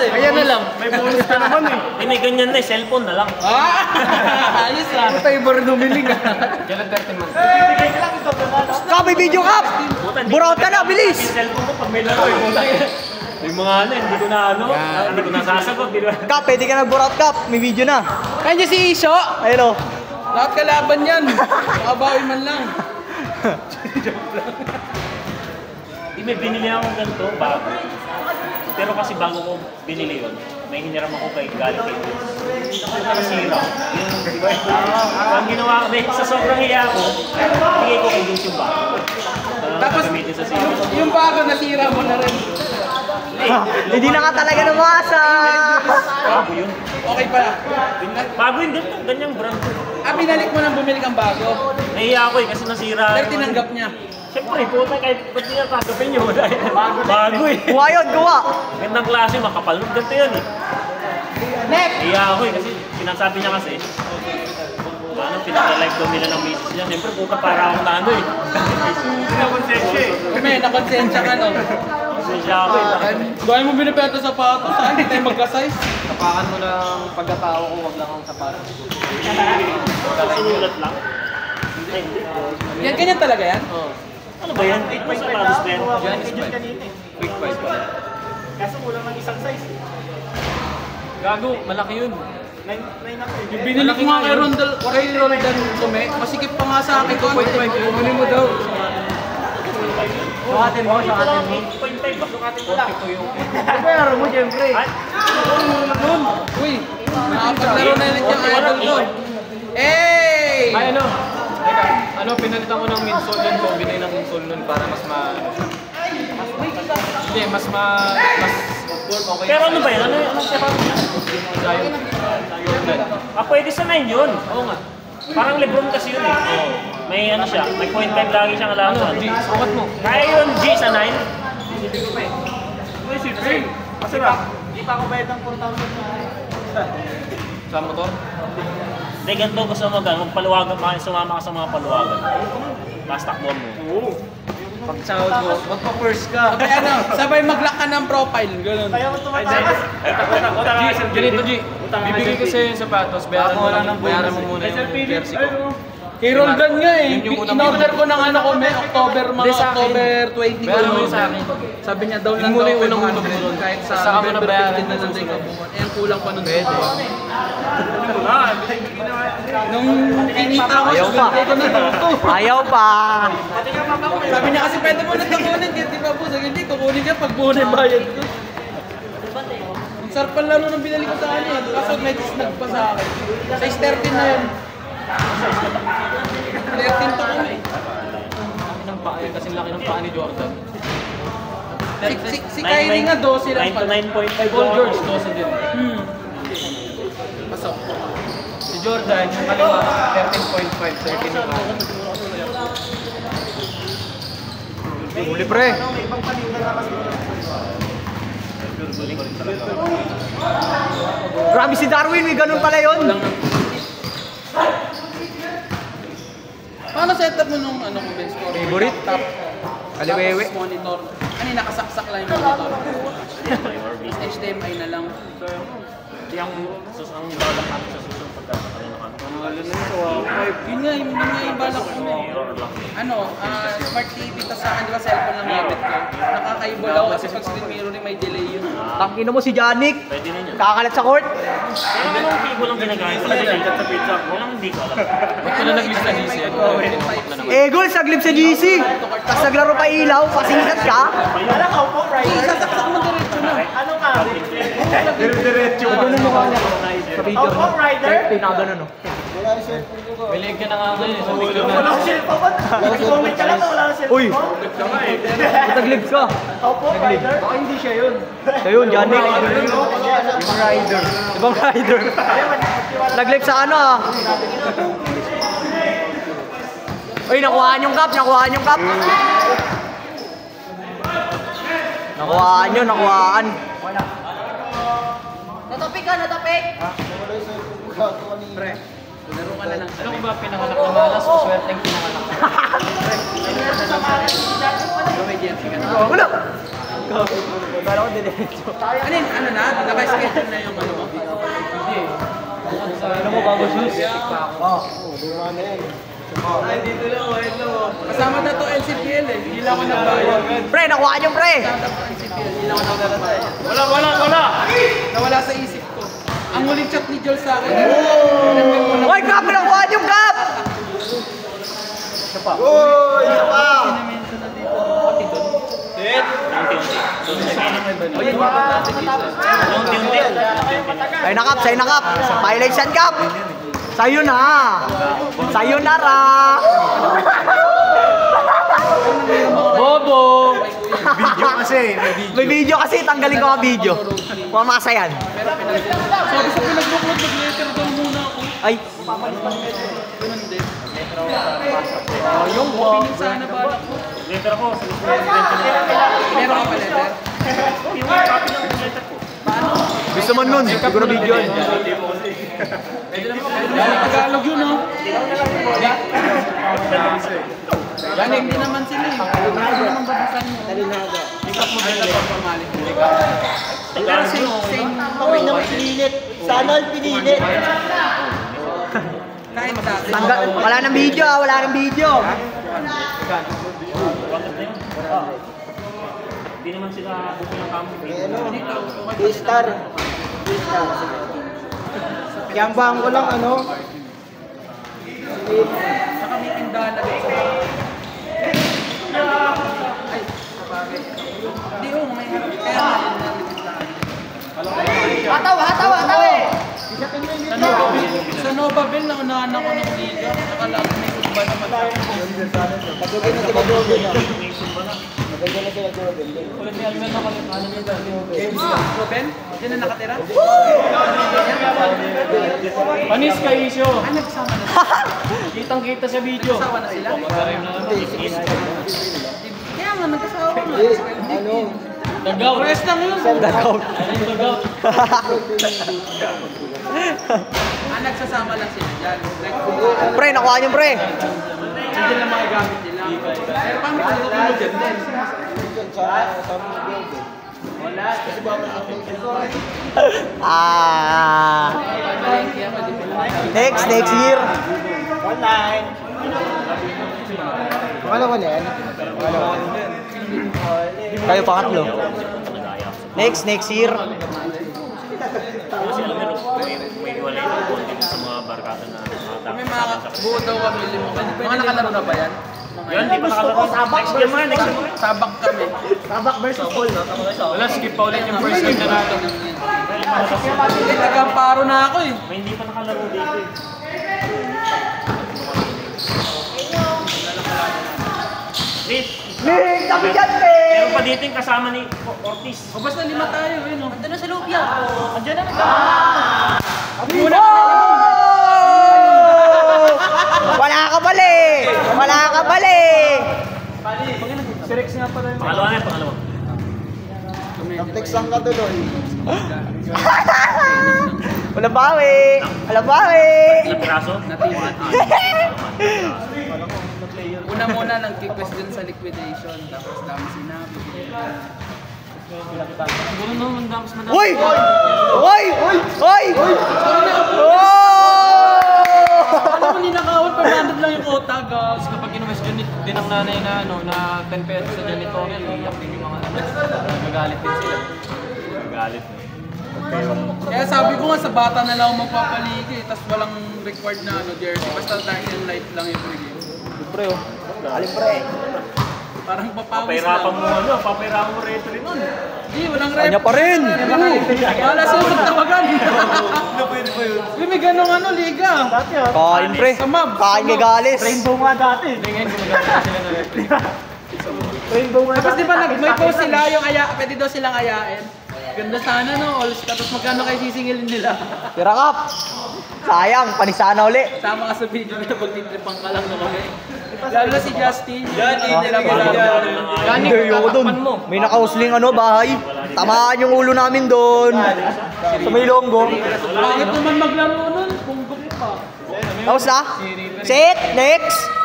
eh. Ayan na lang. May bonus ka naman eh. May ganyan na eh, cellphone na lang. Ayos ah. Ito yung bar numiling ah. Kailan 30 months? Kap, may video kap! Buraot ka na, bilis! Yung cellphone ko pag may laro eh. Yung mga ano, hindi ko na ano, hindi ko nasasagot. Kap, pwede ka nag-buraot kap, may video na. Kanya si Isyo. Ayun o. Lahat kalaban yan. Makabawi man lang. May binili akong ganito, bago. Pero kasi bago ko binili yun, may hiniram ako kay galing kay Diyos. Nakasira. Di ba? Ang ginawa ko, sa sobrang hiya ko, bigay ko kay Diyos yung bago. Tapos, yung bago nasira mo na rin. Hindi na ka talaga namasa. Bago yun. Okay pala. Bago yun, ganyang brand. Binalik mo nang bumili kang bago. Nahiya ako eh, kasi nasira. Pero tinanggap niya. Siyempre, puta kahit ba't niya tanggapin nyo? Bago eh. Kuha yun, kuha. Gandang klase, makapal. Ganito yun eh. Next! Nahiya ako eh, kasi sinasabi niya kasi, ano, pinaka-live daw nila ng misis niya. Siyempre, puta para akong tano eh. Nakonsensya eh. Kami, nakonsensya ka no? Konsensya ako eh. Gawin mo binibenta sapatos, saan? Hindi tayo magka-size? Tapakan mo ng pagkatao ko, wag lang ang sapatos. Sinulat lang. Hindi. Yan, ganyan talaga yan? Oo. Ano ba yan? May sapatos ba yan? Yan is fine. Quick price pa. Kaso kulang ng isang size. Gago, malaki yun. Yung binili ko nga kay Roldan Kume, masikip pa nga sa akin ko. 2.5, kunin mo daw. Sukatin mo, sukatin mo. 0.5 ba? Sukatin ko lang. Bayaran mo, siyempre. Uy, nakapaglaro na ulit yung idol ko. Hey! Ay ano? Teka, ano, pinalitan ko ng minsole yun, combine ng minsole nun para mas hindi, mas okay. Pero ano ba yan? Ano siya pa? Pwede sa 9 yun. Oo nga. Parang Lebron kasi yun eh. May ano siya, may 0.5 lagi siyang alasan. G, sukat mo. Kaya yun, G sa 9. Kasi ba? Di pa ako bayad ng 4,000. Sa motor? Hindi, ganito gusto mo magpaluwagan, sumama ka sa mga paluwagan. Tapos takbuhan mo. Pag sahod mo, magpa-first ka. Sabay ano, sabay mag-lock ka ng profile, gano'n. Kaya mo tumatakas. Ganito G, bibigay ko sa'yo yung sapatos, bayaran mo muna yung jersey ko. Kay Roldan nga eh, Yun yung unang in-order ko ng ano ko, may October, Hindi, mga sa akin. October 20 ko. Bayaran mo sa akin. Sabi niya daw Yun lang muna daw yung unang ulo 500 ko. kahit sa Saka mo na November bayaran 15 na yung lang susunod. Eh, ang kulang pa nun. Pwede. Nung kinita ko Ayaw siya, pa. bigay ko na tuto. Ayaw pa. Sabi niya kasi pwede mo na kukunin, di ba po? Sabi hindi, kukunin niya pag buo na yung bayad ko. Ang sarap ang laro ng binalik ko sa kanya, kaso medyo snag pa sa akin. Size 13 na yun. 13 to kami. Kasing laki ng paa ni Jordan. Si Kyrie nga 12 lang 9 to pala. 9.5 Paul George, 12 din. Pasok. Si Jordan, yung kaliwa, 13.5, 13 yung paa. Huli pre. Grabe si Darwin, may ganun pala yun. Paano setup mo nung ano kung bench score? Favorite? Top. Kaliwewe. Tapos monitor. Ano yung nakasaksak lang yung monitor? HDMI na lang. Hindi ang balak natin sa susunod pagkakataon na kami. Yun nga yung balak ko na eh. Ano, smart TV, tapos sa akin diba cellphone lang gamit ko. Nakakaiba ako kasi pag screen mirroring may delay yun. Tangina mo si Janik. Pwede din yan. Kakalat sa court. Yung anong cable lang ginagamit sa pagkakat sa pizza? Yan ang hindi ko alam. Ba't ka na nag-list na GC? Ano ba rin na naman? Gol, saglib sa GC. Tapos naglaro pa ilaw, pasingat ka. Sasaksak mo diretso na. Ganun mo kanya. Sa video mo. Pinakaganon no. Bilig ka na nga ngayon sa video na. Uy! Taglib ka. Taglib. Baka hindi siya yun. Siya yun, Janik. Ibang rider. Ibang rider. Naglib sa ano ah. Uy, nakuhaan yung cup, nakuhaan yung cup. Nakuhaan yun, nakuhaan. Natapik ka, natapik. Pre, laro ka na lang. Ano ko ba pinanganak na malas o swerteng pinanganak? May jersey ka na. Wala! Kala ko diretso. Ano na? Naka-schedule na yung ano mo? Ano mo, bago shoes? Kasama na to NCPL eh. Hindi lang ako nagbayad. Pre, nakuha niyo, pre! Hindi lang ako nagbayad. Wala! Nawala sa isip ko. Ang huling chat ni Joel sa akin. Hoy, Kap! Nakuha niyo, Kap! Sa'yo na, Kap! Violence yan, Kap! Sa'yo na! Sayonara! Bobo! Video kasi, may video kasi, tanggalin ko ang video. Pumasa yan. Sabi sa pinag-booklet, mag-letter daw muna ako. Ay, Ganun din. Yung opening sana balak ko. Letter ako. Meron ka pa letter? Yung copy ng letter ko. gusto mo nun, siguro video yun. Pwede naman Tagalog yun, no? Galing din naman sila eh. Pwede naman babasan mo. Ikap mo din ang pamalit. Pero same. Kawin naman pinilit. Sana all pinilit. Kahit dati. Wala nang video, wala nang video. Hindi naman sila booking ng kamo. Star. Kiyambang ko lang ano. Saka may tindahan na dito. Ay, kapagay. Hindi oh, may harap. Kaya Hataw eh. sa Novabel, naunahan ako ng liga. Nakalala may iba naman. Madugin na sila Jobel na. Maganda na sila Jobel. Ulit ni Almen na kami. Robin? Diyan na nakatira? Panis ka, Isyo. Ah, nagsama na. Kitang-kita sa video. Nagsawa na sila? Kaya nga, nagkasawa nga. Ano? Dagaw. Rest lang yun. Dagaw. Dagaw. Ah, nagsasama lang sila dyan. Pre, nakuha niyo, pre. Hindi lang mga gamit nila. Pero kami tutulog dyan din. Next year. Online. Pangalawa na yan. Kayo pangatlo. Next year. Kasi alam mo, may wala yung content sa mga barkada na May mga buo daw kami limo. Mga nakalaro na ba yan? yun, di pa nakalaro. Next year mo, next year mo. Sabak kami. Tabak versus Paul, no? Wala, skip pa ulit yung first game na natin. Eh, nag-amparo na ako eh. May hindi pa nakalaro dito eh. Nick, tapi dyan, pre. Meron pa dito yung kasama ni Ortiz. O basta lima tayo eh, no? Ando na sa loob yan. Andiyan na Wala ka bali! Wala ka bali! Pangalawa na, pangalawa. Text ang katuloy. Wala bawi! Wala bawi! Ilang piraso? Una muna nag-request dun sa liquidation. Tapos dami sinabi. Siguro naman, mas madami. Uy! Uy! Uy! Alam mo, ninakawan pa lang yung otag. Tapos kapag in-question din ng nanay na, ano, na 10 pesos sa janitorial, iyak din yung mga ano. Nagagalit din sila. Galit na. Kaya sabi ko nga sa bata na lang ako magpapaligi. Tapos walang required na ano, jersey. Basta dahil yung light lang yung free game. Pre, oh. Alim, pre. Parang papawis Papahirapan lang. mo ano, papahirapan mo reto rin nun. Hindi, walang rep. Kanya pa rin! Wala susunod tawagan. May ganong ano, liga. Kain, pre. Samab. Kain kay Galis. Rainbow nga dati. Ngayon, gumagamit sila ng referee. Rainbow nga Tapos di ba may post sila yung pwede daw silang ayain. Ganda sana no, all star. Tapos magkano kayo sisingilin nila? Tira kap. Sayang, panisana uli. Tama ka sa video na pagtitripang ka lang naman eh. Lalo na si Justin. Yan, nila kailangan. Hindi, ayoko dun. May nakausling ano, bahay. Tamaan yung ulo namin doon. Sa may longgo. Bakit naman maglaro nun? Kung gusto pa. Tapos na? Sit, next.